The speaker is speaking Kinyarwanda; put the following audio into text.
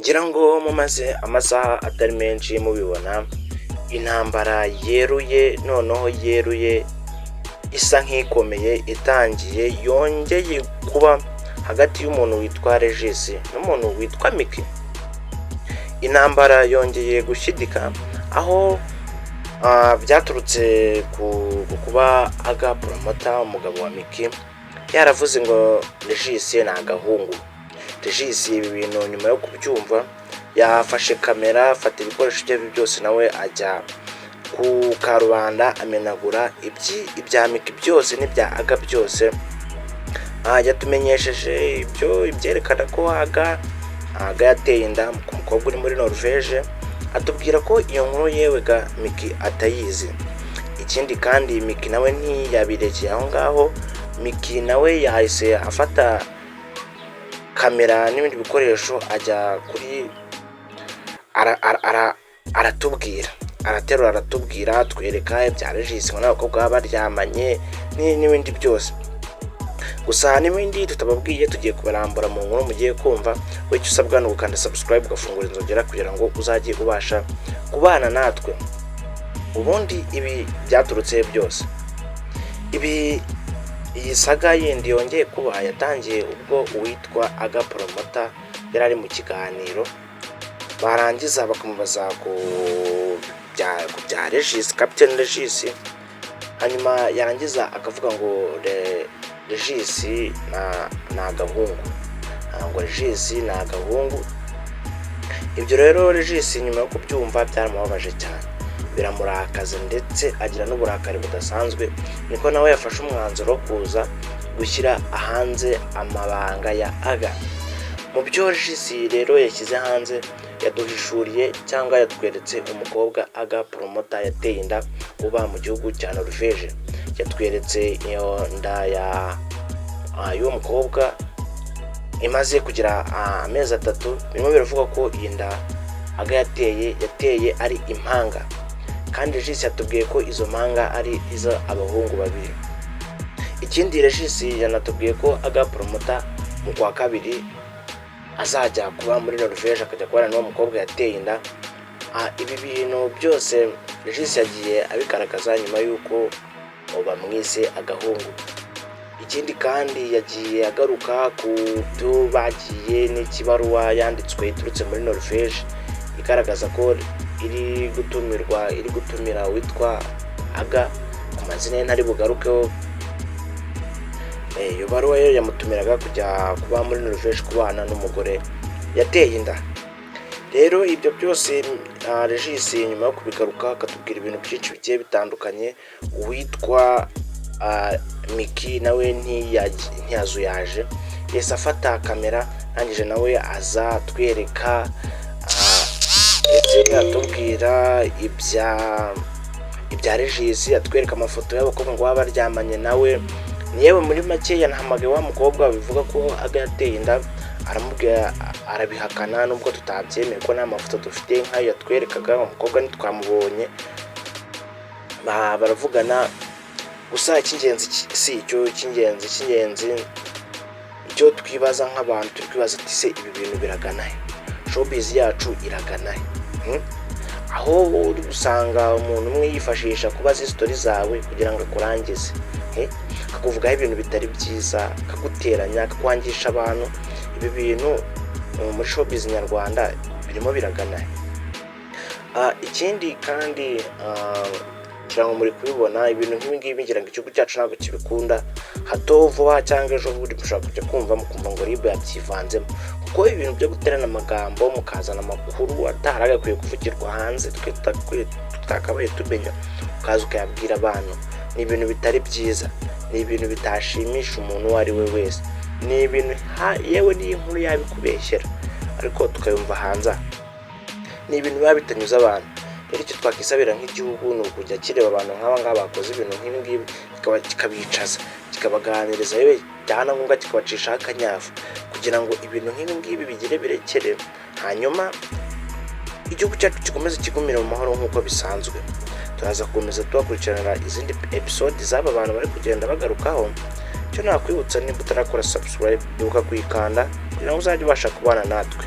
ngira ngo mumaze amasaha atari menshi mubibona intambara yeruye isa nk'ikomeye itangiye yongeye kuba hagati y'umuntu witwa Regis n'umuntu witwa Miki. Intambara yongeye gushyidika aho byaturutse ku kuba Aga Promota umugabo wa Miki yaravuze ngo Regis ni agahungu. Regis ibi bintu nyuma yo kubyumva yafashe kamera afata ibikoresho bye byose nawe ajya ku karubanda amenagura ibya Miki byose n'ibya Aga byose. Yatumenyesheje ibyerekana ko Aga yateye inda ku mukobwa uri muri Norvège, atubwira ko iyo nkuru yewe ga Miki atayizi. Ikindi kandi Miki nawe ntiyabirekeye aho ngaho, Miki nawe yahise afata kamera n'ibindi bikoresho ajya kuri aratubwira twereka ibya Regis ngo n'abakobwa baryamanye n'ibindi byose. Gusa n'ibindi tutababwiye tugiye kubarambura mu nkuru mugiye kumva. Icyo usabwa ni ugukanda subscribe ugafungura inzogera kugira ngo uzajye ubasha kubana natwe. Ubundi ibi byaturutse byose, iyi saga yindi yongeye kuba yatangiye ubwo uwitwa Aga Promota yari ari mu kiganiro, barangiza bakamubaza ku bya Regis, Captain Regis, hanyuma yarangiza akavuga ngo Regis ni agahungu, ngo Regis ni agahungu. Ibyo rero Regis nyuma yo kubyumva byaramubabaje cyane, biramurakaza ndetse agira n'uburakari budasanzwe. Niko nawe yafashe umwanzuro wo kuza gushyira hanze amabanga ya Aga. Mu byo Regis rero yashyize hanze, yaduhishuriye cyangwa yatweretse umukobwa Aga Promota yateye inda uba mu gihugu cya Norvège. Yatweretse iyo nda y'uwo mukobwa imaze kugira amezi 3. Birimo biravuga ko iyi nda Aga yateye ari impanga, kandi Regis yatubwiye ko izo mpanga ari izo abahungu babiri. Ikindi Regis yanatubwiye ko Aga Promota mu kwa kabiri azajya kuba muri Norvège akajya kubana n'uwo mukobwa yateye inda. Ibi bintu byose Regis yagiye abigaragaza nyuma y'uko bamwise agahungu. Ikindi kandi yagiye agaruka ku byo bagiye n'ikibaruwa yanditswe iturutse muri Norvège igaragaza ko iri gutumira witwa Aga ku mazina ye ntari bugarukeho. Iyo baruwa yo yamutumiraga kujya kuba muri Norvège kubana n'umugore yateye inda. Rero ibyo byose Regis nyuma yo kubigaruka akatubwira ibintu byinshi bigiye bitandukanye. Uwitwa Miki nawe ntiyazuyaje, yese afata kamera arangije nawe aza twereka ndetse atubwira ibya Regis, atwereka amafoto y'abakobwa ngo baba baryamanye nawe. Yewe muri make yanahamagaye wa mukobwa bivuga ko Aga yateye inda, aramubwira arabihakana nubwo tutabyemeye ko nta mafoto dufite nk'ayo yatwerekaga. Umukobwa ntitwamubonye, baravugana. Gusa icy'ingenzi si icyo, icy'ingenzi icyo twibaza nk'abantu turi kwibaza ati se ibi bintu biragana he? Showbiz yacu iragana he? Aho uri gusanga umuntu umwe yifashisha kubaza history zawe kugira ngo akurangize, akakuvugaho ibintu bitari byiza, akaguteranya, akakwangisha abantu. Ibi bintu muri showbiz nyarwanda birimo biragana he? Ikindi kandi ngo muri kubibona ibintu nk'ibi ngibi, ngira ngo igihugu cyacu ntabwo kibikunda. Hato vuba cyangwa ejo bundi mushobora kujya kumva mukumva ngo RIB yabyivanzemo, kuko ibintu byo guterana amagambo mukazana amakuru ataragakwiye kuvugirwa hanze tutakabaye tumenya, ukaza ukayabwira abantu, ni ibintu bitari byiza, ni ibintu bitashimisha umuntu uwo ari we wese. Ni ibintu yewe n'inkuru yabikubeshyera ariko tukayumva hanze, ni ibintu biba bitanyuze abantu. Rero icyo twakisabira nk'igihugu ni ukujya kireba abantu nk'aba ngaba bakoze ibintu nk'ibi ngibi, kikabicaza, kikabaganiriza, yewe byana ngombwa kikabacishaho akanyafu kugira ngo ibintu nk'ibi ngibi bigire birekere, hanyuma igihugu cyacu gikomeze kigumire mu mahoro nk'uko bisanzwe. Turaza gukomeza tubakurikiranira izindi episode z'aba bantu bari kugenda bagarukaho. Cyo nakwibutsa niba utarakora subscribe ibuka kuyikanda kugira ngo uzajye ubasha kubana natwe.